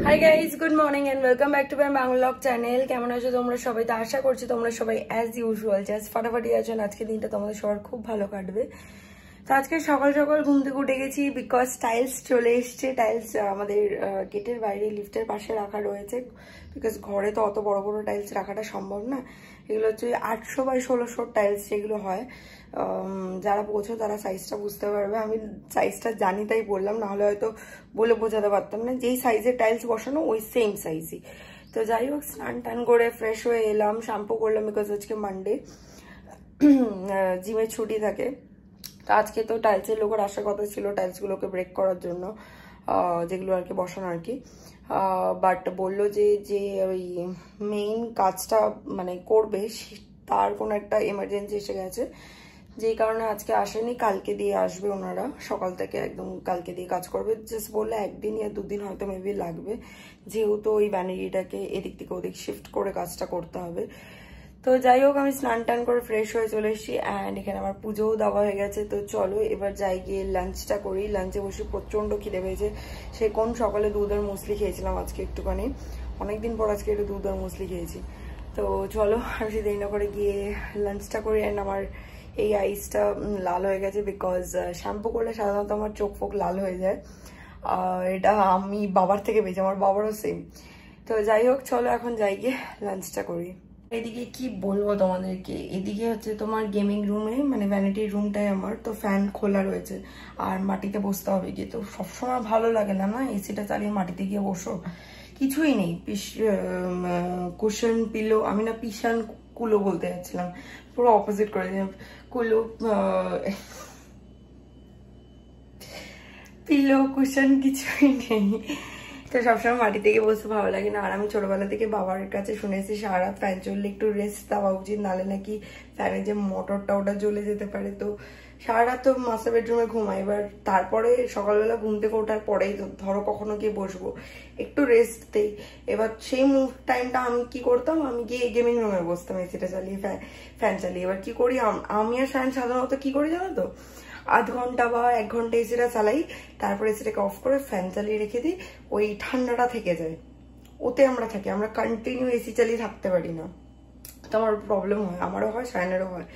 High guys, good morning and welcome back to my vlog channel. কেমন আছো তোমরা সবাই? তো আশা করছি তোমরা সবাই অ্যাজ ইউজুয়াল জাস্ট ফাটাফাটি আছেন। আজকে দিনটা তোমাদের সবার খুব ভালো কাটবে। তো আজকে সকাল সকাল ঘুম থেকে উঠে গেছি বিকজ টাইলস চলে এসছে। টাইলস আমাদের গেটের বাইরে লিফটের পাশে রাখা রয়েছে, বিকজ ঘরে তো অত বড় বড় টাইলস রাখাটা সম্ভব না। এগুলো হচ্ছে 800 বাই 1600 টাইলস যেগুলো হয়। যারা বোঝো তারা সাইজটা বুঝতে পারবে। আমি সাইজটা জানি তাই বললাম, নাহলে হয়তো বলে বোঝাতে পারতাম না। যেই সাইজের টাইলস বসানো ওই সেম সাইজই। তো যাই হোক, স্নান টান করে ফ্রেশ হয়ে এলাম, শ্যাম্পু করলাম বিকজ আজকে মানডে, জিমের ছুটি থাকে। তো আজকে তো টাইলসের লোকের আসার কথা ছিল টাইলসগুলোকে ব্রেক করার জন্য, যেগুলো আর কি বসানো আর কি। বাট বললো যে ওই মেইন কাজটা মানে করবে তার কোনো একটা এমার্জেন্সি এসে গেছে, যেই কারণে আজকে আসেনি। কালকে দিয়ে আসবে ওনারা, সকাল থেকে একদম কালকে দিয়ে কাজ করবে। জাস্ট বললে একদিন ইয়া দুদিন হয়তো মেবি লাগবে, যেহেতু ওই ভ্যানিটিটাকে এদিক থেকে ওদিক শিফট করে কাজটা করতে হবে। তো যাই হোক, আমি স্নান টান করে ফ্রেশ হয়ে চলে এসেছি অ্যান্ড এখানে আমার পুজোও দেওয়া হয়ে গেছে। তো চলো এবার যাই গিয়ে লাঞ্চটা করি। লাঞ্চে বসে প্রচন্ড খিদে পেয়েছে। সে কোন সকালে দুধ আর মুসলি খেয়েছিলাম, আজকে একটুখানি অনেকদিন পর আজকে একটু দুধ আর মুসলি খেয়েছি। তো চলো আমি সেই দেরি না করে গিয়ে লাঞ্চটা করি। অ্যান্ড আমার এই আইসটা লাল হয়ে গেছে বিকজ শ্যাম্পু করলে সাধারণত আমার চোখ ফোক লাল হয়ে যায়। এটা আমি বাবার থেকে পেয়েছি, আমার বাবারও সেম। তো যাই হোক চলো এখন যাই গিয়ে লাঞ্চটা করি। এদিকে কি বলবো তোমাদেরকে, এদিকে হচ্ছে তোমার গেমিং রুমে মানে ভ্যানিটির রুমটাই আমার, তো ফ্যান খোলা রয়েছে আর মাটিতে বসতে হবে গিয়ে। তো সবসময় ভালো লাগে না না এসিটা চালিয়ে মাটিতে গিয়ে বসো, কিছুই নেই। কুশন পিলো, আমি না পিশান কুলো বলতে যাচ্ছিলাম, পুরো অপোজিট করে দিলাম। কুলো পিলো কুশন কিছুই নেই। তো সবসময় মাটি থেকে বসতে ভালো লাগে না। আর আমি ছোটবেলা থেকে বাবার কাছে শুনেছি সারা রাত ফ্যান চললে একটু রেস্ট দেওয়া উচিত, নাহলে নাকি ফ্যানের যে মোটরটা ওটা জ্বলে যেতে পারে। তো সারা রাত তো মাস্টার বেডরুমে ঘুমাই, এবার তারপরে সকালবেলা ঘুম থেকে ওঠার পরেই তো ধরো কখনো গিয়ে বসবো, একটু রেস্ট দেই। এবার সেই টাইমটা আমি কি করতাম, আমি গিয়ে গেমিং রুমে বসতাম এসিটা চালিয়ে, ফ্যান চালিয়ে। এবার কি করি আমি আর ফ্যান সাধারণত কি করি জানো তো, আধ ঘন্টা বা 1 ঘন্টা এসিটা চালাই, তারপরে এসিটাকে অফ করে ফ্যান চালিয়ে রেখে দিই, ওই ঠান্ডাটা থেকে যায়, ওতে আমরা থাকি। আমরা কন্টিনিউ এসি চালিয়ে থাকতে পারি না, তো আমার প্রবলেম হয়, আমারও হয়, সায়নেরও হয়।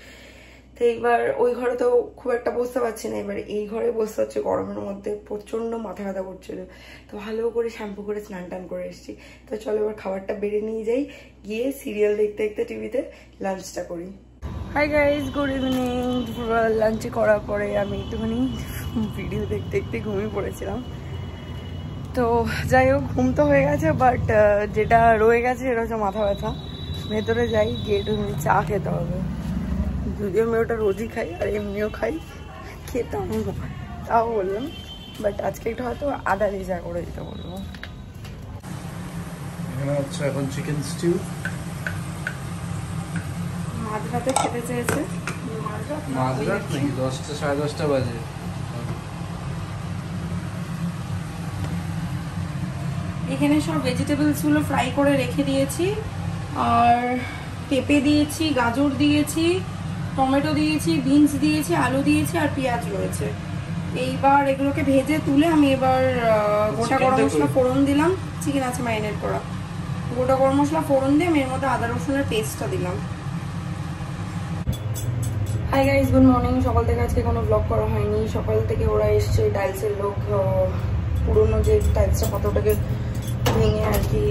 তো এইবার ওই ঘরে তো খুব একটা বসতে পারছি না, এবার এই ঘরে বসতে হচ্ছে গরমের মধ্যে, প্রচন্ড মাথা ব্যথা করছিল। তো ভালো করে শ্যাম্পু করে স্নান টান করে এসেছি। তো চলো এবার খাবারটা বেড়ে নিয়ে যাই, গিয়ে সিরিয়াল দেখতে দেখতে টিভিতে লাঞ্চটা করি। High guys, good evening. লাঞ্চে করার পরে আমি একটুখানি ভিডিও দেখতে দেখতে ঘুমিয়ে পড়েছিলাম। তো যাই হোক, ঘুম তো হয়ে গেছে, বাট যেটা রয়ে গেছে সেটা হচ্ছে মাথা ব্যথা। ভেতরে যাই, গিয়ে একটুখানি চা খেতে হবে। যদিও আমি ওটা রোজই খাই আর এমনিও খাই, খেতাম তাও বললাম, বাট আজকে একটু হয়তো আদা দিয়ে চা করে দিতে বলবো। এখন চিকেন স্টিউ মাঝরাতে খেতে চেয়েছে, মাঝরাত নাকি 10টা সাড়ে 10টা বাজে। এখানে সব ভেজিটেবলস গুলো ফ্রাই করে রেখে দিয়েছি, আর পেঁপে দিয়েছি, গাজর দিয়েছি, টমেটো দিয়েছি, বিনস দিয়েছি, আলু দিয়েছি আর পেঁয়াজ রয়েছে। এইবার এগুলোকে ভেজে তুলে আমি এবার গোটা গরম মশলা ফোড়ন দিলাম। চিকেন আছে ম্যারিনেট করা, গোটা গরম মশলা ফোড়ন দিয়ে আমি এর মধ্যে আদা রসুনের পেস্টটা দিলাম। High guys, good morning. সকাল থেকে আজকে কোনো ব্লগ করা হয়নি। সকাল থেকে ওরা এসছে টাইলসের লোক, পুরোনো যে টাইলসটা পাথরটাকে ভেঙে আর কি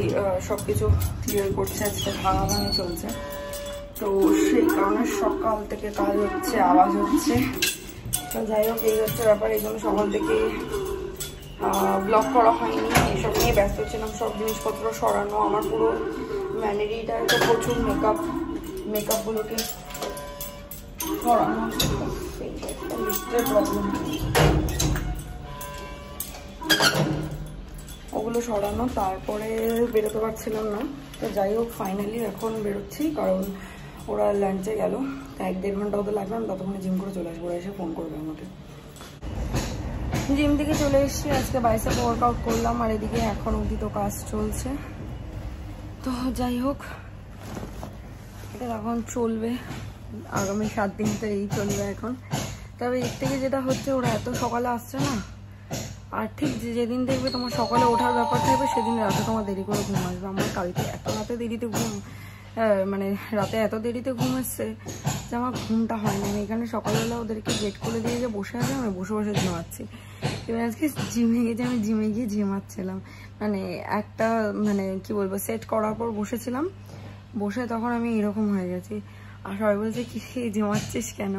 সবকিছু ক্লিয়ার করছে, আজকে ভাঙাভাঙি চলছে। তো সেই কারণে সকাল থেকে কাজ হচ্ছে, আওয়াজ হচ্ছে। তো যাই হোক, এই হচ্ছে ব্যাপার। এই জন্য সকাল থেকে ব্লগ করা হয়নি, এইসব নিয়ে ব্যস্ত ছিলাম। সব জিনিসপত্র সরানো, আমার পুরো ভ্যানিটিটার তো প্রচুর মেকআপগুলোকে সরানো, প্রবলেম ওগুলো সরানো, তারপরে বেরোতে পারছিলাম না। তো যাই হোক, ফাইনালি এখন বেরোচ্ছি, কারণ ওরা লাঞ্চে গেল। তা 1-1.5 ঘন্টা তো লাগবে, আমি ততক্ষণে জিম করে চলে আসবো, ওরা এসে ফোন করবে আমাকে। জিম থেকে চলে এসেছি, আজকে বাইসেপ ওয়ার্কআউট করলাম, আর এদিকে এখন অবধি তো কাজ চলছে। তো যাই হোক, এটা এখন চলবে, আগামী 7 দিন তো এই চলবে এখন। তবে এর থেকে যেটা হচ্ছে, ওরা এত সকালে আসছে না, আর ঠিক যেদিন দেখবে তোমার সকালে ওঠার ব্যাপার থাকবে সেদিন রাতে তোমার দেরি করে ঘুম আসবে। আমার কালকে এত রাতে দেরিতে ঘুম, মানে রাতে এত দেরিতে ঘুম এসছে যে আমার ঘুমটা হয় না। আমি এখানে সকালবেলা ওদেরকে গেট করে দিয়ে যে বসে আছে, আমি বসে বসে ঘুমাচ্ছি। এবার আজকে জিমে গেছি, আমি জিমে গিয়ে ঝিমাচ্ছিলাম, মানে একটা মানে কি বলবো সেট করার পর বসেছিলাম, বসে তখন আমি এরকম হয়ে গেছি। আর সবাই বলছে কি ঝিমাচ্ছিস কেন,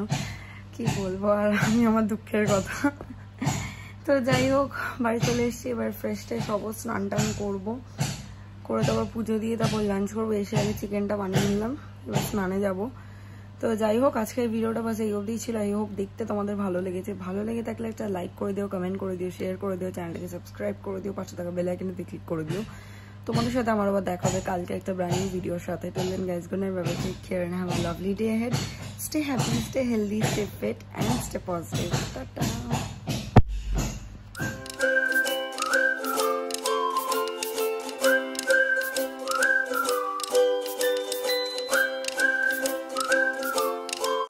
কি বলবো আর আমি আমার দুঃখের কথা। তো যাই হোক বাড়ি চলে এসেছি, এবার ফ্রেশ ট্রেশ হবো, স্নান টান করবো, করে তারপর পুজো দিয়ে তারপর লাঞ্চ করবো। এসে আগে চিকেনটা বানিয়ে নিলাম, এবার স্নানে যাবো। তো যাই হোক আজকের ভিডিওটা বাস এই অবধি ছিল। আই হোপ দেখতে তোমাদের ভালো লেগেছে। ভালো লেগে থাকলে একটা লাইক করে দিও, কমেন্ট করে দিও, শেয়ার করে দিও, চ্যানেলটাকে সাবস্ক্রাইব করে দিও, পাশে থাকা বেল আইকনটাতে ক্লিক করে দিও। তোমাদের সাথে আমার আবার দেখা হবে কালকে একটা ব্র্যান্ড নিউ ভিডিওর সাথে। Till then guys, good night, bye bye, take care and have a lovely day ahead. Stay happy, stay healthy, stay fit and stay positive. Ta-ta.